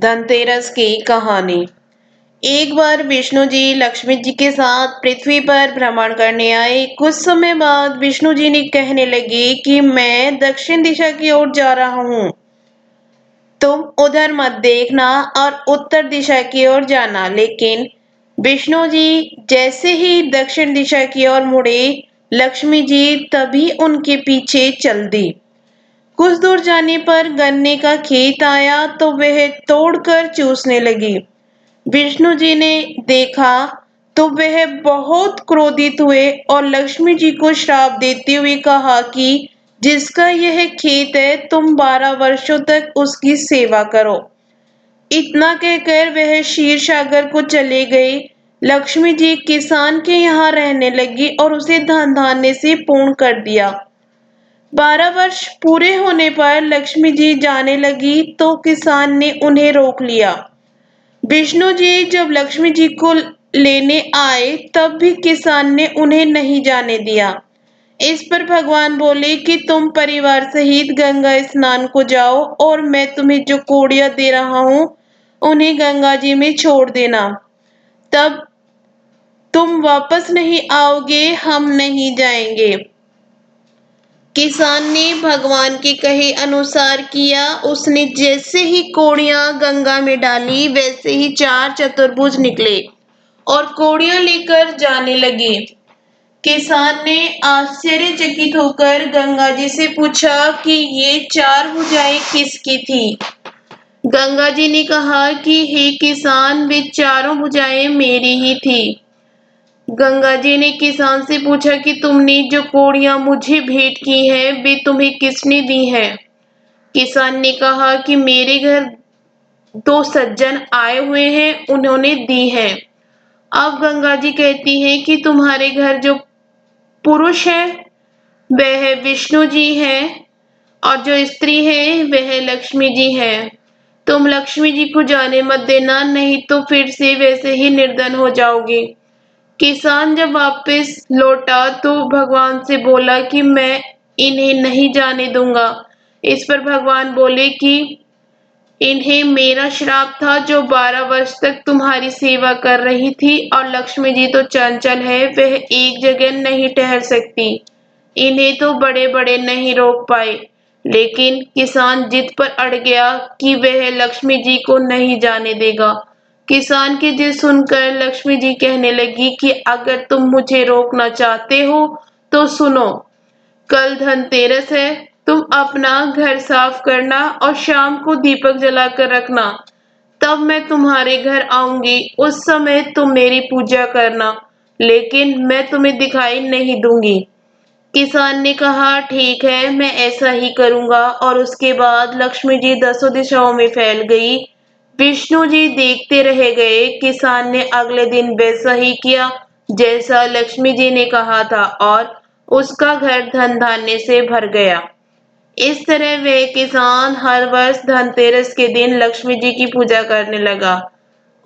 धनतेरस की कहानी। एक बार विष्णु जी लक्ष्मी जी के साथ पृथ्वी पर भ्रमण करने आए। कुछ समय बाद विष्णु जी ने कहने लगे कि मैं दक्षिण दिशा की ओर जा रहा हूँ, तुम उधर मत देखना और उत्तर दिशा की ओर जाना। लेकिन विष्णु जी जैसे ही दक्षिण दिशा की ओर मुड़े, लक्ष्मी जी तभी उनके पीछे चल दी। कुछ दूर जाने पर गन्ने का खेत आया तो वह तोड़कर चूसने लगी। विष्णु जी ने देखा तो वह बहुत क्रोधित हुए और लक्ष्मी जी को श्राप देते हुए कहा कि जिसका यह खेत है, तुम 12 वर्षों तक उसकी सेवा करो। इतना कहकर वह क्षीर सागर को चले गए। लक्ष्मी जी किसान के यहाँ रहने लगी और उसे धन धान्य से पूर्ण कर दिया। 12 वर्ष पूरे होने पर लक्ष्मी जी जाने लगी तो किसान ने उन्हें रोक लिया। विष्णु जी जब लक्ष्मी जी को लेने आए तब भी किसान ने उन्हें नहीं जाने दिया। इस पर भगवान बोले कि तुम परिवार सहित गंगा स्नान को जाओ और मैं तुम्हें जो कोड़ियां दे रहा हूँ उन्हें गंगा जी में छोड़ देना। तब तुम वापस नहीं आओगे, हम नहीं जाएंगे। किसान ने भगवान के कहे अनुसार किया। उसने जैसे ही कोड़ियां गंगा में डाली वैसे ही 4 चतुर्भुज निकले और कोड़ियां लेकर जाने लगे। किसान ने आश्चर्यचकित होकर गंगा जी से पूछा कि ये 4 भुजाएं किसकी थी। गंगा जी ने कहा कि हे किसान, वे चारों भुजाएं मेरी ही थी। गंगा जी ने किसान से पूछा कि तुमने जो कोड़ियां मुझे भेंट की हैं, वे तुम्हें किसने दी हैं? किसान ने कहा कि मेरे घर 2 सज्जन आए हुए हैं, उन्होंने दी हैं। अब गंगा जी कहती हैं कि तुम्हारे घर जो पुरुष है वह विष्णु जी हैं और जो स्त्री है वह लक्ष्मी जी हैं। तुम लक्ष्मी जी को जाने मत देना, नहीं तो फिर से वैसे ही निर्धन हो जाओगे। किसान जब वापस लौटा तो भगवान से बोला कि मैं इन्हें नहीं जाने दूंगा। इस पर भगवान बोले कि इन्हें मेरा श्राप था जो 12 वर्ष तक तुम्हारी सेवा कर रही थी, और लक्ष्मी जी तो चंचल है, वह एक जगह नहीं ठहर सकती। इन्हें तो बड़े बड़े नहीं रोक पाए। लेकिन किसान जिद पर अड़ गया कि वह लक्ष्मी जी को नहीं जाने देगा। किसान की जिद सुनकर लक्ष्मी जी कहने लगी कि अगर तुम मुझे रोकना चाहते हो तो सुनो, कल धनतेरस है, तुम अपना घर साफ करना और शाम को दीपक जलाकर रखना। तब मैं तुम्हारे घर आऊंगी, उस समय तुम मेरी पूजा करना, लेकिन मैं तुम्हें दिखाई नहीं दूंगी। किसान ने कहा ठीक है, मैं ऐसा ही करूंगा। और उसके बाद लक्ष्मी जी 10 दिशाओं में फैल गई। विष्णु जी देखते रह गए। किसान ने अगले दिन वैसा ही किया जैसा लक्ष्मी जी ने कहा था और उसका घर धन धान्य से भर गया। इस तरह वह किसान हर वर्ष धनतेरस के दिन लक्ष्मी जी की पूजा करने लगा।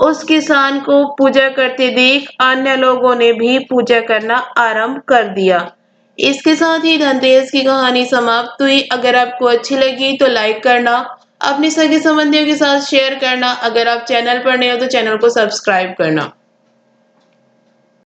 उस किसान को पूजा करते देख अन्य लोगों ने भी पूजा करना आरंभ कर दिया। इसके साथ ही धनतेरस की कहानी समाप्त हुई। अगर आपको अच्छी लगी तो लाइक करना, अपने सगे संबंधियों के साथ शेयर करना। अगर आप चैनल पर नए हो तो चैनल को सब्सक्राइब करना।